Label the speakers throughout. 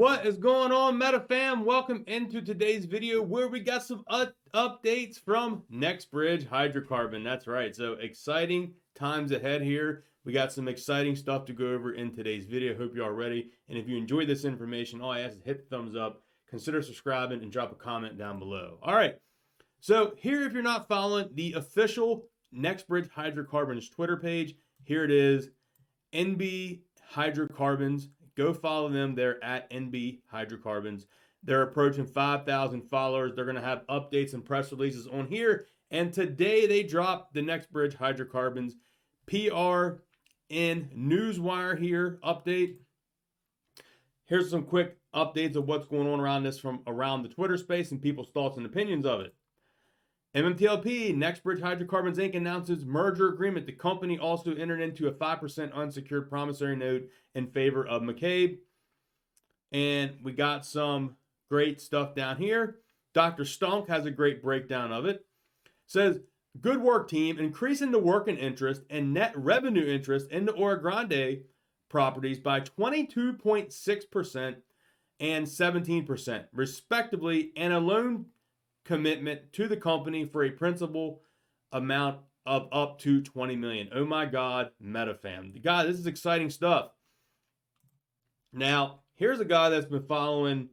Speaker 1: What is going on, Meta fam? Welcome into today's video where we got some updates from Nextbridge Hydrocarbon. That's right. So exciting times ahead here. We got some exciting stuff to go over in today's video. Hope you're all ready. And if you enjoyed this information, all I ask is hit the thumbs up, consider subscribing, and drop a comment down below. All right. So here, if you're not following the official Nextbridge Hydrocarbons Twitter page, here it is, NB Hydrocarbons. Go follow them. They're at NB Hydrocarbons. They're approaching 5,000 followers. They're going to have updates and press releases on here. And today they dropped the Nextbridge Hydrocarbons PR in Newswire here update. Here's some quick updates of what's going on around this from around the Twitter space and people's thoughts and opinions of it. Mmtlp Nextbridge Hydrocarbons Inc. announces merger agreement. The company also entered into a 5% unsecured promissory note in favor of McCabe. And we got some great stuff down here. Dr. Stunk has a great breakdown of it. Says, good work, team. Increasing the working interest and net revenue interest in the Oro Grande properties by 22.6% and 17%, respectively, and a loan commitment to the company for a principal amount of up to $20 million. Oh my God, MetaFam. God, this is exciting stuff. Now, here's a guy that's been following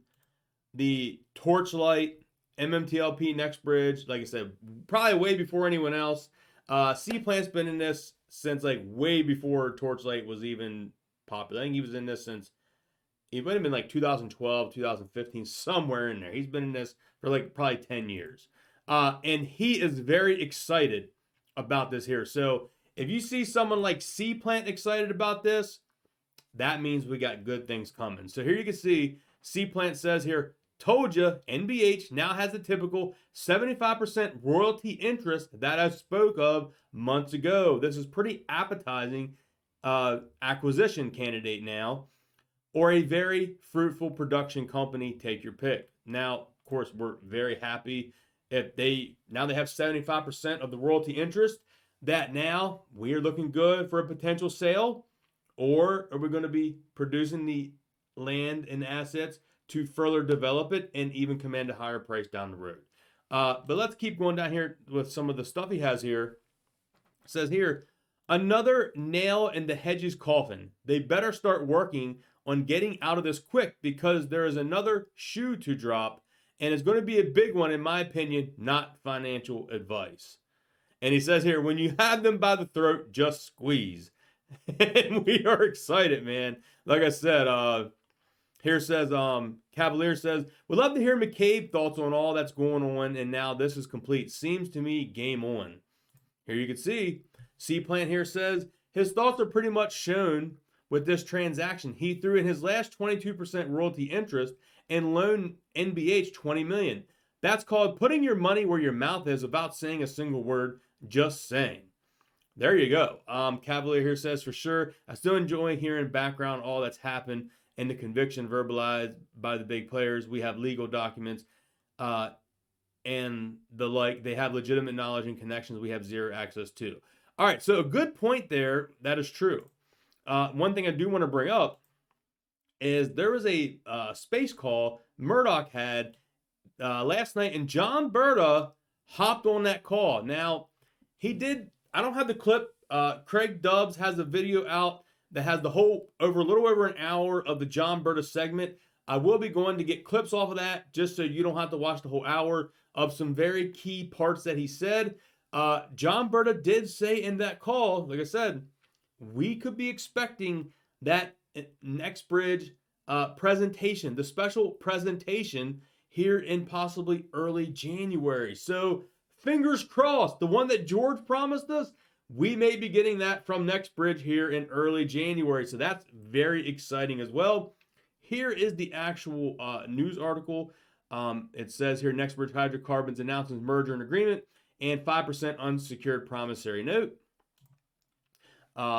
Speaker 1: the Torchlight, MMTLP Nextbridge, like I said, probably way before anyone else. C-Plant's been in this since like way before Torchlight was even popular. I think he was in this since, it might have been like 2012, 2015, somewhere in there. He's been in this for like probably 10 years. And he is very excited about this here. So if you see someone like C-Plant excited about this, that means we got good things coming. So here you can see C-Plant says here, told you, NBH now has the typical 75% royalty interest that I spoke of months ago. This is pretty appetizing acquisition candidate now, or a very fruitful production company, take your pick. Now, of course, we're very happy if they have 75% of the royalty interest, that now we are looking good for a potential sale, or are we going to be producing the land and assets to further develop it and even command a higher price down the road? But let's keep going down here with some of the stuff he has here. It says here, another nail in the Hedges coffin. They better start working on getting out of this quick, because there is another shoe to drop, and it's going to be a big one, in my opinion, not financial advice. And he says here, when you have them by the throat, just squeeze. And we are excited, man. Like I said, here says, Cavalier says, we'd love to hear McCabe thoughts on all that's going on, and now this is complete. Seems to me game on. Here you can see, C-Plant here says, his thoughts are pretty much shown with this transaction. He threw in his last 22% royalty interest and loaned NBH $20 million. That's called putting your money where your mouth is without saying a single word, just saying. There you go. Cavalier here says, for sure, I still enjoy hearing background all that's happened and the conviction verbalized by the big players. We have legal documents and the like. They have legitimate knowledge and connections we have zero access to. All right, so a good point there. That is true. One thing I do want to bring up is there was a space call Murdoch had last night, and John Berta hopped on that call. Now, he did, I don't have the clip. Craig Dubs has a video out that has the whole, a little over an hour of the John Berta segment. I will be going to get clips off of that just so you don't have to watch the whole hour of some very key parts that he said. John Berta did say in that call, like I said, we could be expecting that Nextbridge presentation, the special presentation here in possibly early January. So fingers crossed, the one that George promised us, we may be getting that from Nextbridge here in early January. So that's very exciting as well. Here is the actual news article. It says here, Nextbridge Hydrocarbons announces merger and agreement and 5% unsecured promissory note.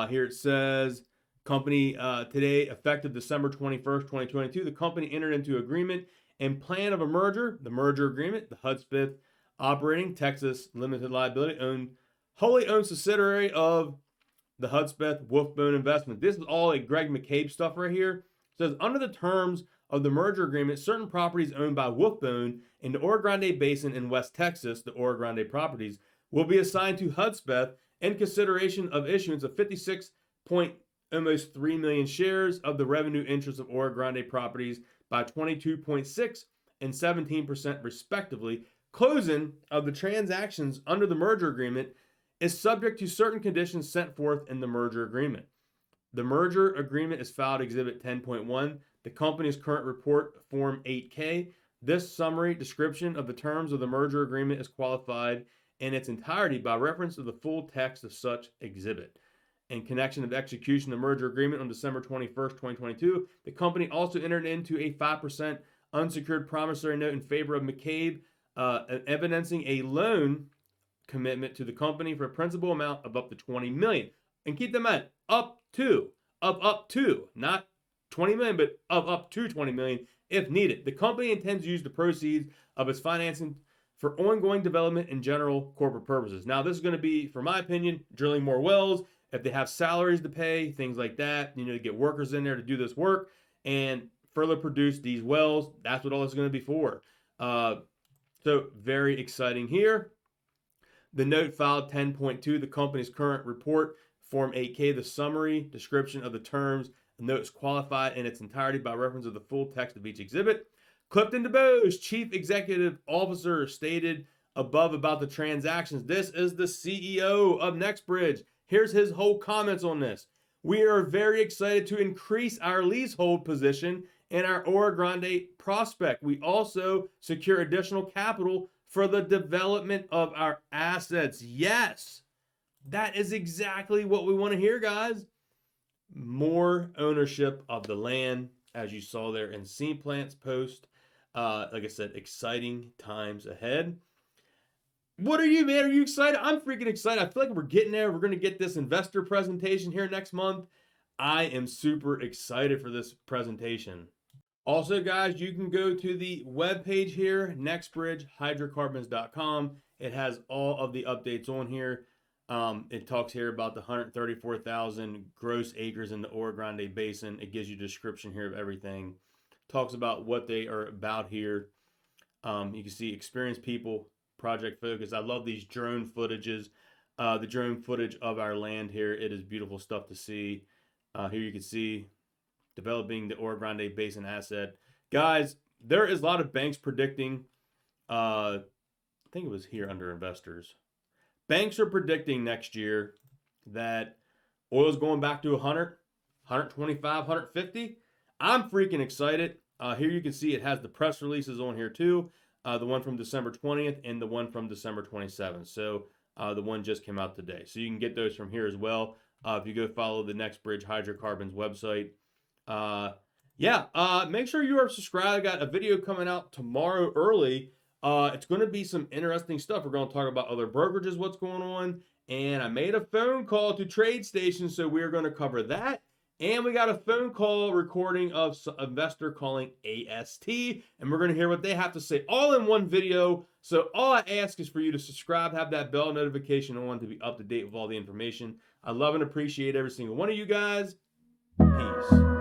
Speaker 1: Here it says, company today, effective December 21st, 2022, the company entered into agreement and plan of a merger, the merger agreement, the Hudspeth operating Texas limited liability wholly owned subsidiary of the Hudspeth Wolfbone investment. This is all a Greg McCabe stuff right here. It says, under the terms of the merger agreement, certain properties owned by Wolfbone in the Oro Grande Basin in West Texas, the Oro Grande properties, will be assigned to Hudspeth in consideration of issuance of 56.almost 3 million shares of the revenue interest of Oro Grande properties by 22.6 and 17% respectively. Closing of the transactions under the merger agreement is subject to certain conditions set forth in the merger agreement. The merger agreement is filed Exhibit 10.1, the company's current report, Form 8K. This summary description of the terms of the merger agreement is qualified in its entirety by reference to the full text of such exhibit. In connection with execution of the merger agreement on December 21st, 2022, the company also entered into a 5% unsecured promissory note in favor of McCabe, evidencing a loan commitment to the company for a principal amount of up to $20 million. And keep them at up to, not 20 million, but of up to 20 million if needed. The company intends to use the proceeds of its financing for ongoing development and general corporate purposes. Now, this is going to be, for my opinion, drilling more wells, if they have salaries to pay, things like that, to get workers in there to do this work and further produce these wells. That's what all this is going to be for. So very exciting here. The note filed 10.2, the company's current report, Form 8K, the summary description of the terms. The note is qualified in its entirety by reference to the full text of each exhibit. Clifton DeBose, Chief Executive Officer, stated above about the transactions. This is the CEO of Nextbridge. Here's his whole comments on this. We are very excited to increase our leasehold position in our Oro Grande prospect. We also secure additional capital for the development of our assets. Yes, that is exactly what we want to hear, guys. More ownership of the land, as you saw there in Seaplant's post. Like I said, exciting times ahead. What are you, man? Are you excited? I'm freaking excited. I feel like we're getting there. We're going to get this investor presentation here next month. I am super excited for this presentation. Also, guys, you can go to the webpage here, nextbridgehydrocarbons.com. It has all of the updates on here. It talks here about the 134,000 gross acres in the Oro Grande Basin. It gives you a description here of everything. Talks about what they are about here. You can see experienced people, project focus. I love these drone footages. The drone footage of our land here. It is beautiful stuff to see. Here you can see developing the Oro Grande Basin asset. Guys, there is a lot of banks predicting, I think it was here under investors. Banks are predicting next year that oil is going back to 100, 125, 150. I'm freaking excited. Here you can see it has the press releases on here too. The one from December 20th and the one from December 27th. So the one just came out today. So you can get those from here as well. If you go follow the Nextbridge Hydrocarbons website. Make sure you are subscribed. I got a video coming out tomorrow early. It's going to be some interesting stuff. We're going to talk about other brokerages, what's going on. And I made a phone call to trade stations, so we're going to cover that. And we got a phone call recording of investor calling AST, and we're going to hear what they have to say all in one video. So all I ask is for you to subscribe, have that bell notification on to be up to date with all the information. I love and appreciate every single one of you guys. Peace.